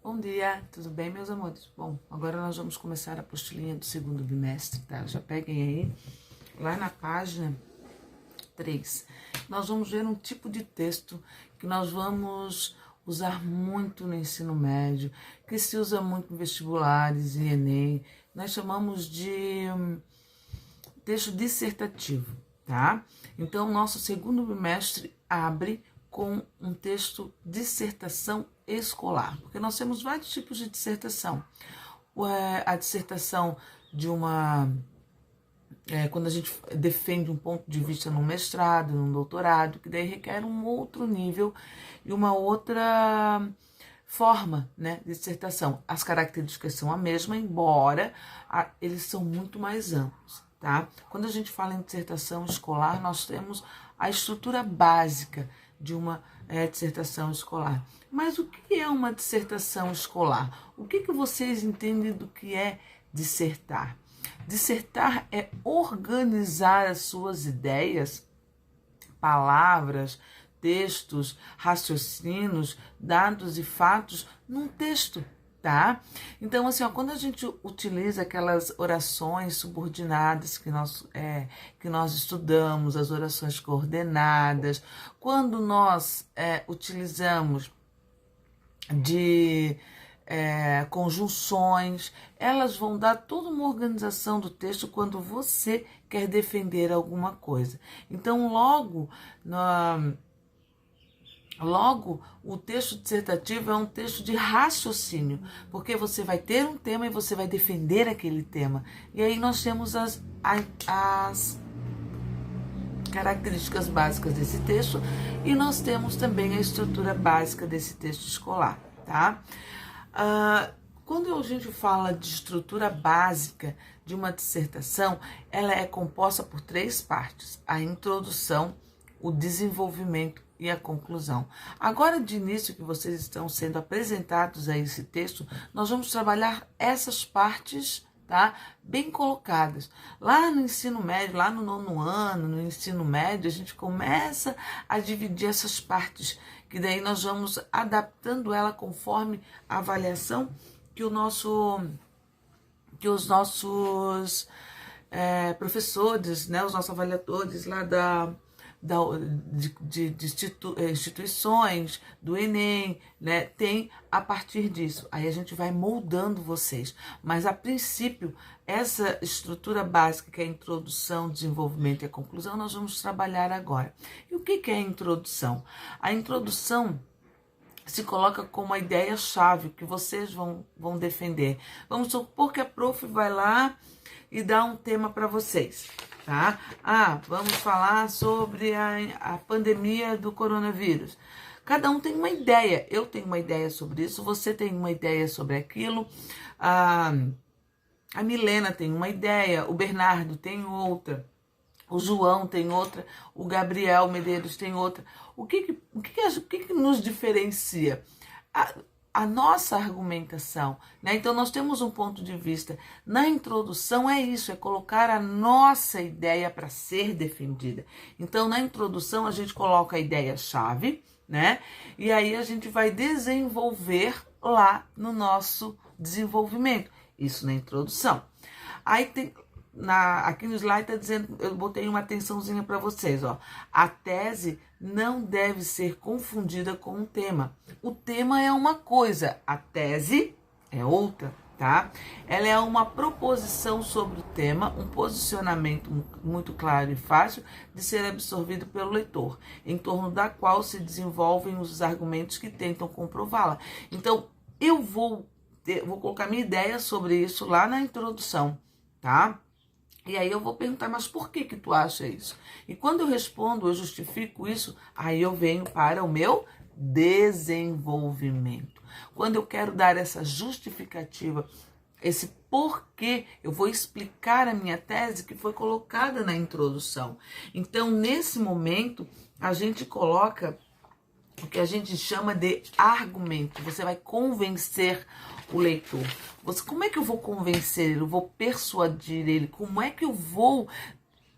Bom dia, tudo bem, meus amores? Bom, agora nós vamos começar a apostilinha do segundo bimestre, tá? Já peguem aí, lá na página 3. Nós vamos ver um tipo de texto que nós vamos usar muito no ensino médio, que se usa muito em vestibulares e Enem. Nós chamamos de texto dissertativo, tá? Então, nosso segundo bimestre abre com um texto dissertação escolar, porque nós temos vários tipos de dissertação. A dissertação de uma... quando a gente defende um ponto de vista num mestrado, num doutorado, que daí requer um outro nível e uma outra forma, né, de dissertação. As características são a mesma, embora eles são muito mais amplos, tá? Quando a gente fala em dissertação escolar, nós temos a estrutura básica de uma dissertação escolar. Mas o que é uma dissertação escolar? O que vocês entendem do que é dissertar? Dissertar é organizar as suas ideias, palavras, textos, raciocínios, dados e fatos num texto, tá? Então, assim, quando a gente utiliza aquelas orações subordinadas que nós estudamos, as orações coordenadas, quando nós utilizamos de conjunções, elas vão dar toda uma organização do texto quando você quer defender alguma coisa. Então, logo o texto dissertativo é um texto de raciocínio, porque você vai ter um tema e você vai defender aquele tema. E aí nós temos as características básicas desse texto e nós temos também a estrutura básica desse texto escolar, tá? Quando a gente fala de estrutura básica de uma dissertação, ela é composta por 3 partes: a introdução, o desenvolvimento e a conclusão. Agora, de início que vocês estão sendo apresentados a esse texto, nós vamos trabalhar essas partes, tá? Bem colocadas. Lá no ensino médio, lá no 9º ano, no ensino médio, a gente começa a dividir essas partes, que daí nós vamos adaptando ela conforme a avaliação que os nossos professores, né, os nossos avaliadores lá de instituições, do Enem, né, tem a partir disso. Aí a gente vai moldando vocês. Mas, a princípio, essa estrutura básica, que é a introdução, desenvolvimento e a conclusão, nós vamos trabalhar agora. E o que é a introdução? A introdução se coloca como a ideia-chave que vocês vão defender. Vamos supor que a prof vai lá e dá um tema para vocês, tá? Vamos falar sobre a pandemia do coronavírus. Cada um tem uma ideia. Eu tenho uma ideia sobre isso, você tem uma ideia sobre aquilo, a Milena tem uma ideia, o Bernardo tem outra, o João tem outra, o Gabriel Medeiros tem outra. O que nos diferencia? A nossa argumentação, né? Então, nós temos um ponto de vista. Na introdução é isso, é colocar a nossa ideia para ser defendida. Então, na introdução, a gente coloca a ideia-chave, né? E aí a gente vai desenvolver lá no nosso desenvolvimento. Isso na introdução. Aí tem... aqui no slide está dizendo, eu botei uma atençãozinha para vocês, ó. A tese não deve ser confundida com o tema. O tema é uma coisa, a tese é outra, tá? Ela é uma proposição sobre o tema, um posicionamento muito claro e fácil de ser absorvido pelo leitor, em torno da qual se desenvolvem os argumentos que tentam comprová-la. Então, eu vou colocar minha ideia sobre isso lá na introdução, tá? E aí eu vou perguntar, mas por que tu acha isso? E quando eu respondo, eu justifico isso, aí eu venho para o meu desenvolvimento. Quando eu quero dar essa justificativa, esse porquê, eu vou explicar a minha tese que foi colocada na introdução. Então, nesse momento, a gente coloca o que a gente chama de argumento. Você vai convencer o leitor. Como é que eu vou convencer ele? Eu vou persuadir ele? Como é que eu vou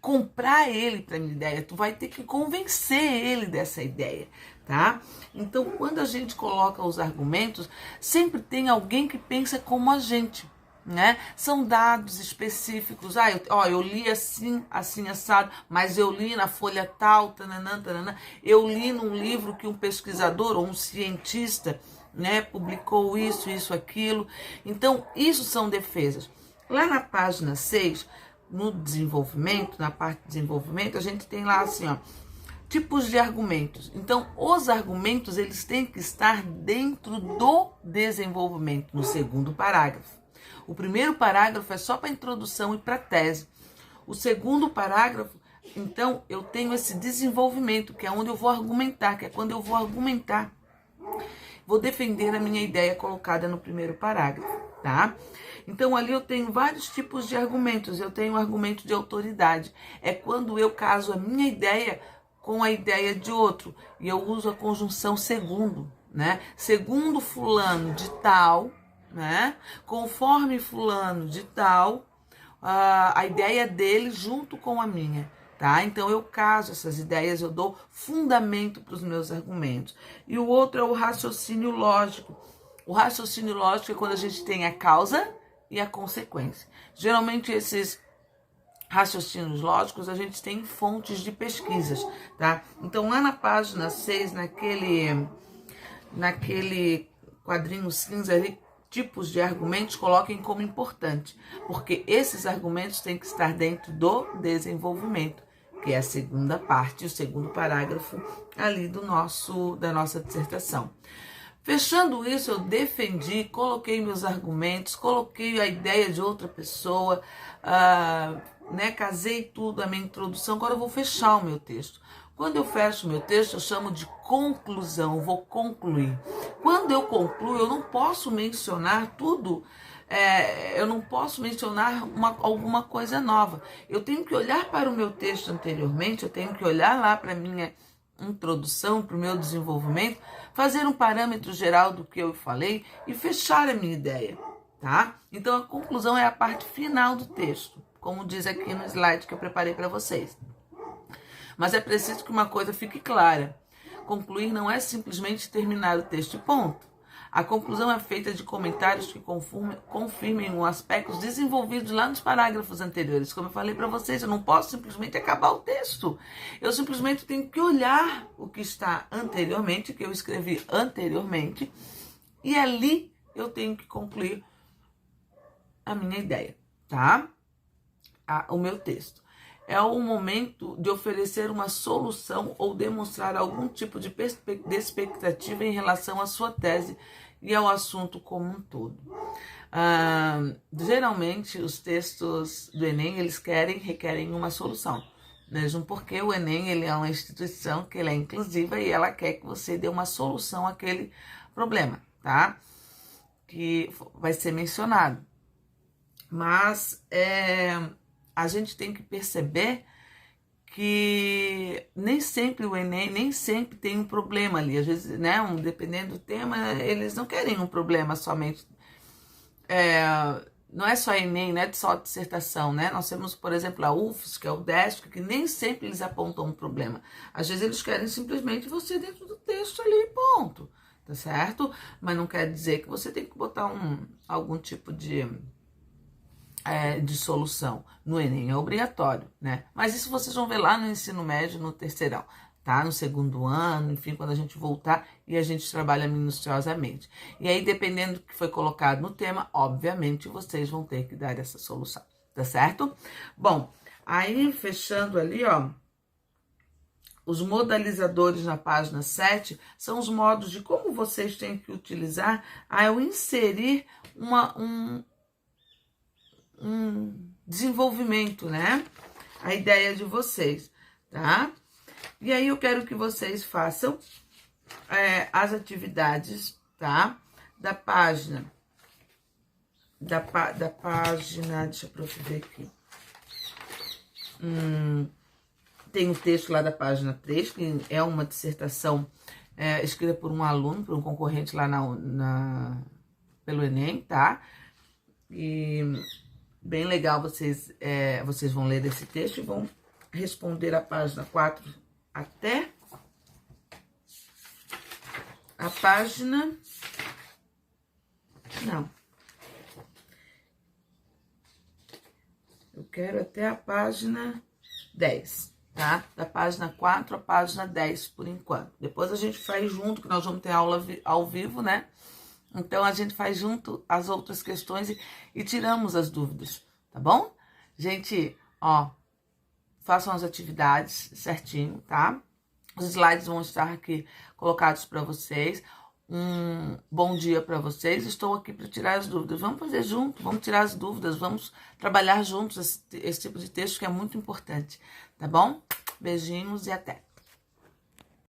comprar ele para minha ideia? Tu vai ter que convencer ele dessa ideia, tá? Então, quando a gente coloca os argumentos, sempre tem alguém que pensa como a gente, né? São dados específicos. Eu li assim, assim assado, mas eu li na folha tal, tananã, tananã. Eu li num livro que um pesquisador ou um cientista, né, publicou isso, aquilo. Então, isso são defesas. Lá na página 6, no desenvolvimento, na parte de desenvolvimento, a gente tem lá assim, ó, tipos de argumentos. Então, os argumentos, eles têm que estar dentro do desenvolvimento, no segundo parágrafo. O primeiro parágrafo é só para introdução e para tese. O segundo parágrafo, então, eu tenho esse desenvolvimento, que é onde eu vou argumentar, que é quando eu vou argumentar, vou defender a minha ideia colocada no primeiro parágrafo, tá? Então, ali eu tenho vários tipos de argumentos. Eu tenho o argumento de autoridade. É quando eu caso a minha ideia com a ideia de outro. E eu uso a conjunção segundo, né? Segundo fulano de tal, né? Conforme fulano de tal, a ideia dele junto com a minha, tá? Então eu caso essas ideias, eu dou fundamento para os meus argumentos. E o outro é o raciocínio lógico. O raciocínio lógico é quando a gente tem a causa e a consequência. Geralmente esses raciocínios lógicos a gente tem fontes de pesquisas, tá? Então lá na página 6, naquele quadrinho cinza ali, tipos de argumentos, coloquem como importante, porque esses argumentos têm que estar dentro do desenvolvimento, que é a segunda parte, o segundo parágrafo ali da nossa dissertação. Fechando isso, eu defendi, coloquei meus argumentos, coloquei a ideia de outra pessoa, né, casei tudo, a minha introdução. Agora eu vou fechar o meu texto. Quando eu fecho o meu texto, eu chamo de conclusão, eu vou concluir. Quando eu concluo, eu não posso mencionar tudo, eu não posso mencionar alguma coisa nova. Eu tenho que olhar para o meu texto anteriormente, eu tenho que olhar lá para a minha introdução, para o meu desenvolvimento, fazer um parâmetro geral do que eu falei e fechar a minha ideia, tá? Então, a conclusão é a parte final do texto, como diz aqui no slide que eu preparei para vocês. Mas é preciso que uma coisa fique clara. Concluir não é simplesmente terminar o texto e ponto. A conclusão é feita de comentários que confirmem os aspectos desenvolvidos lá nos parágrafos anteriores. Como eu falei para vocês, eu não posso simplesmente acabar o texto. Eu simplesmente tenho que olhar o que está anteriormente, que eu escrevi anteriormente, e ali eu tenho que concluir a minha ideia, tá? O meu texto. É o momento de oferecer uma solução ou demonstrar algum tipo de expectativa em relação à sua tese e ao assunto como um todo. Geralmente, os textos do Enem, eles requerem uma solução. Mesmo porque o Enem, ele é uma instituição que ele é inclusiva e ela quer que você dê uma solução àquele problema, tá? Que vai ser mencionado. Mas a gente tem que perceber que nem sempre o Enem, nem sempre tem um problema ali. Às vezes, né, dependendo do tema, eles não querem um problema somente. Não é só Enem, não é só dissertação, né? Nós temos, por exemplo, a UFSC, que é o DESC, que nem sempre eles apontam um problema. Às vezes eles querem simplesmente você dentro do texto ali, ponto. Tá certo? Mas não quer dizer que você tem que botar algum tipo de solução. No Enem é obrigatório, né? Mas isso vocês vão ver lá no ensino médio, no terceirão, tá? No segundo ano, enfim, quando a gente voltar e a gente trabalha minuciosamente. E aí, dependendo do que foi colocado no tema, obviamente, vocês vão ter que dar essa solução, tá certo? Bom, aí, fechando ali, ó, os modalizadores na página 7 são os modos de como vocês têm que utilizar ao inserir um desenvolvimento, né? A ideia de vocês, tá? E aí eu quero que vocês façam as atividades, tá? Da página, deixa eu ver aqui. Tem um texto lá da página 3, que é uma dissertação escrita por um aluno, por um concorrente lá pelo Enem, tá? E bem legal, vocês vão ler esse texto e vão responder a página 4 até a página... Não. Eu quero até a página 10, tá? Da página 4 à página 10, por enquanto. Depois a gente faz junto, que nós vamos ter aula ao vivo, né? Então, a gente faz junto as outras questões e tiramos as dúvidas, tá bom? Gente, ó, façam as atividades certinho, tá? Os slides vão estar aqui colocados para vocês. Um bom dia para vocês. Estou aqui para tirar as dúvidas. Vamos fazer junto, vamos tirar as dúvidas, vamos trabalhar juntos esse tipo de texto que é muito importante, tá bom? Beijinhos e até!